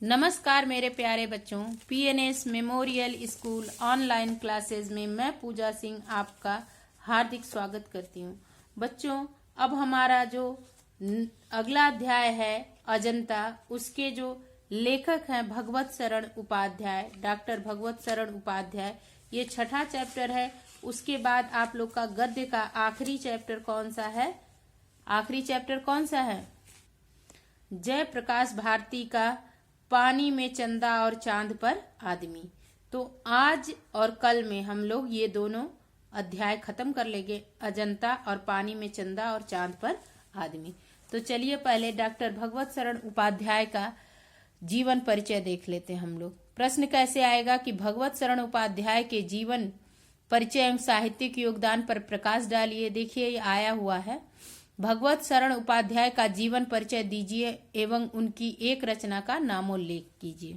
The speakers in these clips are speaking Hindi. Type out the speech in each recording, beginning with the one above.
नमस्कार मेरे प्यारे बच्चों, PNS memorial school online classes में मैं पूजा सिंह आपका हार्दिक स्वागत करती हूँ। बच्चों, अब हमारा जो अगला अध्याय है अजंता, उसके जो लेखक हैं भगवत शरण उपाध्याय, डॉक्टर भगवत शरण उपाध्याय। ये छठा चैप्टर है। उसके बाद आप लोग का गद्य का आखिरी चैप्टर कौन सा है? आखिरी चैप्टर कौन सा है? जयप्रकाश भारती का पानी में चंदा और चांद पर आदमी। तो आज और कल में हम लोग ये दोनों अध्याय खत्म कर लेंगे, अजंता और पानी में चंदा और चांद पर आदमी। तो चलिए पहले डॉक्टर भगवत शरण उपाध्याय का जीवन परिचय देख लेते हैं हम लोग। प्रश्न कैसे आएगा कि भगवत शरण उपाध्याय के जीवन परिचय एवं साहित्यिक योगदान पर प्रकाश डालिए। देखिए ये आया हुआ है, भगवत शरण उपाध्याय का जीवन परिचय दीजिए एवं उनकी एक रचना का नामोल्लेख कीजिए।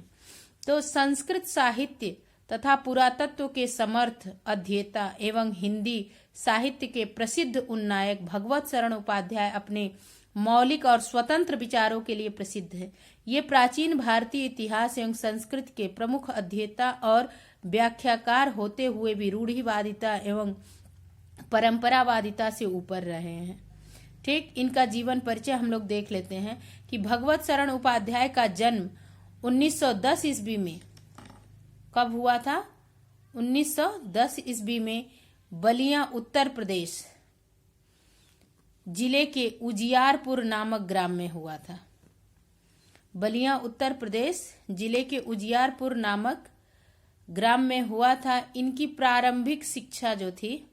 तो संस्कृत साहित्य तथा पुरातत्व के समर्थ अध्येता एवं हिंदी साहित्य के प्रसिद्ध उन्नायक भगवत शरण उपाध्याय अपने मौलिक और स्वतंत्र विचारों के लिए प्रसिद्ध है। ये प्राचीन भारतीय इतिहास एवं संस्कृत के प्रमुख अध्येता और व्याख्याकार होते हुए भी रूढ़िवादिता एवं परंपरावादिता से ऊपर रहे हैं। ठीक, इनका जीवन परिचय हम लोग देख लेते हैं कि भगवत शरण उपाध्याय का जन्म 1910 ईस्वी में कब हुआ था? 1910 ईस्वी में बलिया उत्तर प्रदेश जिले के उजियारपुर नामक ग्राम में हुआ था। बलिया उत्तर प्रदेश जिले के उजियारपुर नामक ग्राम में हुआ था। इनकी प्रारंभिक शिक्षा जो थी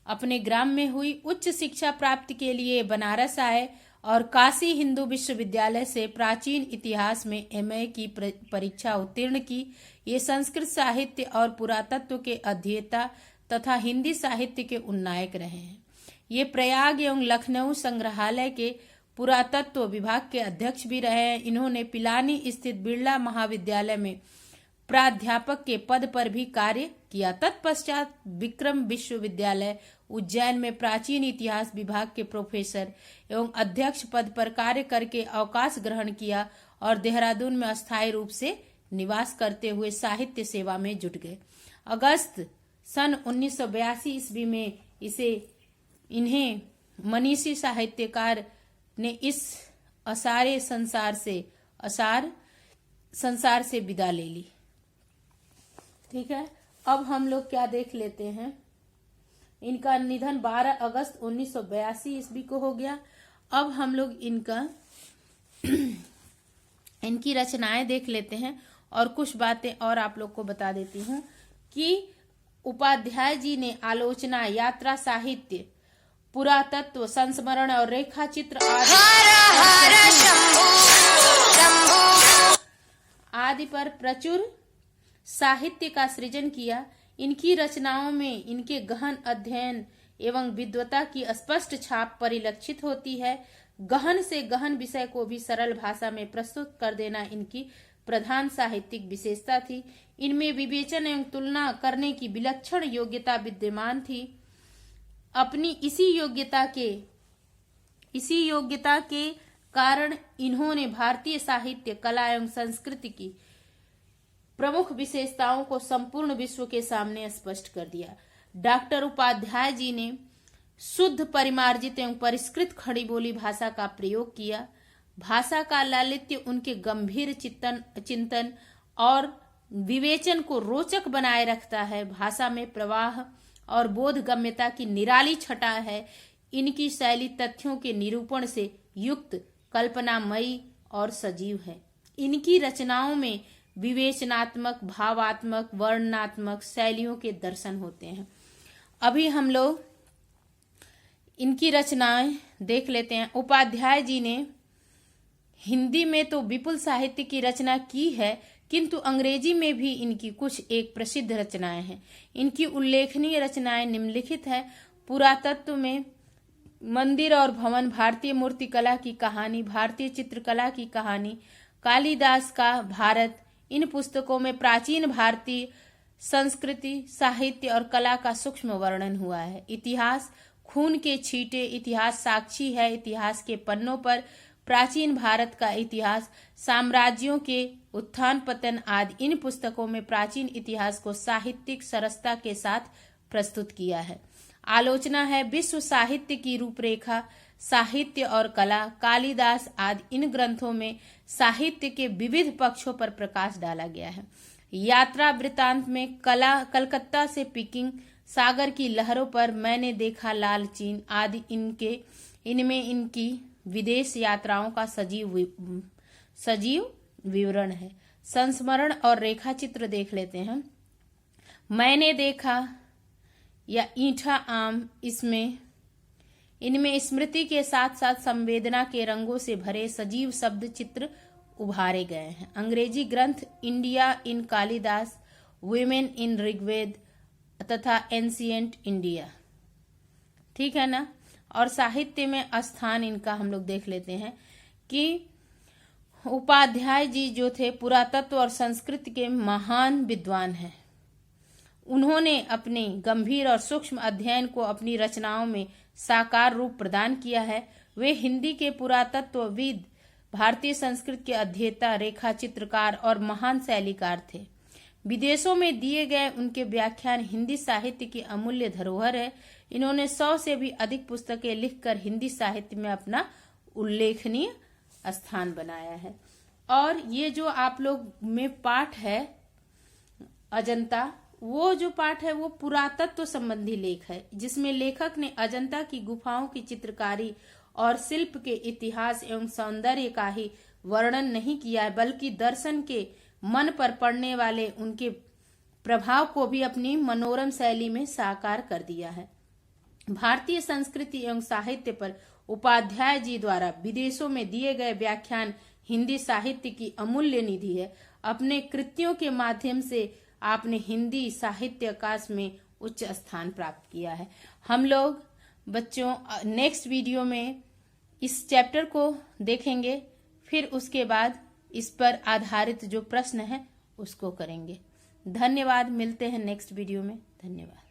अपने ग्राम में हुई। उच्च शिक्षा प्राप्ति के लिए बनारस आए और काशी हिंदू विश्वविद्यालय से प्राचीन इतिहास में एमए की परीक्षा उत्तीर्ण की। ये संस्कृत साहित्य और पुरातत्व के अध्येता तथा हिंदी साहित्य के उन्नायक रहे हैं। ये प्रयाग एवं लखनऊ संग्रहालय के पुरातत्व विभाग के अध्यक्ष भी रहे हैं। इन्होंने पिलानी स्थित बिरला महाविद्यालय में प्राध्यापक के पद पर भी कार्य किया। तत्पश्चात विक्रम विश्वविद्यालय उज्जैन में प्राचीन इतिहास विभाग के प्रोफेसर एवं अध्यक्ष पद पर कार्य करके अवकाश ग्रहण किया और देहरादून में अस्थायी रूप से निवास करते हुए साहित्य सेवा में जुट गए। अगस्त सन 1982 ईस्वी में इन्हें मनीषी साहित्यकार ने इस असार संसार से विदा ले ली। ठीक है, अब हम लोग क्या देख लेते हैं। इनका निधन 12 अगस्त 1982 ईस्वी को हो गया। अब हम लोग इनकी रचनाएं देख लेते हैं और कुछ बातें और आप लोग को बता देती हूँ कि उपाध्याय जी ने आलोचना, यात्रा साहित्य, पुरातत्व, संस्मरण और रेखा चित्र आदि पर प्रचुर साहित्य का सृजन किया। इनकी रचनाओं में इनके गहन अध्ययन एवं विद्वता की स्पष्ट छाप परिलक्षित होती है। गहन से गहन विषय को भी सरल भाषा में प्रस्तुत कर देना इनकी प्रधान साहित्यिक विशेषता थी। इनमें विवेचन एवं तुलना करने की विलक्षण योग्यता विद्यमान थी। अपनी इसी योग्यता के कारण इन्होंने भारतीय साहित्य, कला एवं संस्कृति की प्रमुख विशेषताओं को संपूर्ण विश्व के सामने स्पष्ट कर दिया। डॉक्टर उपाध्याय जी ने शुद्ध, परिमार्जित एवं परिष्कृत खड़ी बोली भाषा का प्रयोग किया। भाषा का लालित्य उनके गंभीर चिंतन और विवेचन को रोचक बनाए रखता है। भाषा में प्रवाह और बोधगम्यता की निराली छटा है। इनकी शैली तथ्यों के निरूपण से युक्त, कल्पनामयी और सजीव है। इनकी रचनाओं में विवेचनात्मक, भावात्मक, वर्णनात्मक शैलियों के दर्शन होते हैं। अभी हम लोग इनकी रचनाएं देख लेते हैं। उपाध्याय जी ने हिंदी में तो विपुल साहित्य की रचना की है, किंतु अंग्रेजी में भी इनकी कुछ एक प्रसिद्ध रचनाएं हैं। इनकी उल्लेखनीय रचनाएं निम्नलिखित है। पुरातत्व में मंदिर और भवन, भारतीय मूर्तिकला की कहानी, भारतीय चित्रकला की कहानी, कालिदास का भारत। इन पुस्तकों में प्राचीन भारतीय संस्कृति, साहित्य और कला का सूक्ष्म वर्णन हुआ है। इतिहास, खून के छींटे, इतिहास साक्षी है। इतिहास के पन्नों पर प्राचीन भारत का इतिहास, साम्राज्यों के उत्थान पतन आदि इन पुस्तकों में प्राचीन इतिहास को साहित्यिक सरसता के साथ प्रस्तुत किया है। आलोचना है विश्व साहित्य की रूपरेखा, साहित्य और कला, कालिदास आदि इन ग्रंथों में साहित्य के विविध पक्षों पर प्रकाश डाला गया है। यात्रा वृत्तांत में कलकत्ता से पिकिंग, सागर की लहरों पर मैंने देखा लाल चीन आदि इनमें इनकी विदेश यात्राओं का सजीव विवरण है। संस्मरण और रेखा चित्र देख लेते हैं। मैंने देखा या ईंठा आम, इनमें स्मृति के साथ साथ संवेदना के रंगों से भरे सजीव शब्द चित्र उभारे गए हैं। अंग्रेजी ग्रंथ India in Kalidasa, women in Rigveda तथा एंशिएंट इंडिया, ठीक है ना। और साहित्य में स्थान इनका हम लोग देख लेते हैं कि उपाध्याय जी जो थे पुरातत्व और संस्कृति के महान विद्वान हैं। उन्होंने अपने गंभीर और सूक्ष्म अध्ययन को अपनी रचनाओं में साकार रूप प्रदान किया है। वे हिंदी के पुरातत्वविद, भारतीय संस्कृति के अध्येता, रेखा चित्रकार और महान शैलीकार थे। विदेशों में दिए गए उनके व्याख्यान हिंदी साहित्य की अमूल्य धरोहर है। इन्होंने 100 से भी अधिक पुस्तकें लिखकर हिंदी साहित्य में अपना उल्लेखनीय स्थान बनाया है। और ये जो आप लोग में पाठ है अजंता, वो जो पाठ है वो पुरातत्व संबंधी लेख है, जिसमें लेखक ने अजंता की गुफाओं की चित्रकारी और शिल्प के इतिहास एवं सौंदर्य का ही वर्णन नहीं किया है, बल्कि दर्शन के मन पर पड़ने वाले उनके प्रभाव को भी अपनी मनोरम शैली में साकार कर दिया है। भारतीय संस्कृति एवं साहित्य पर उपाध्याय जी द्वारा विदेशों में दिए गए व्याख्यान हिंदी साहित्य की अमूल्य निधि है। अपने कृतियों के माध्यम से आपने हिंदी साहित्य आकाश में उच्च स्थान प्राप्त किया है। हम लोग बच्चों नेक्स्ट वीडियो में इस चैप्टर को देखेंगे, फिर उसके बाद इस पर आधारित जो प्रश्न है उसको करेंगे। धन्यवाद। मिलते हैं नेक्स्ट वीडियो में। धन्यवाद।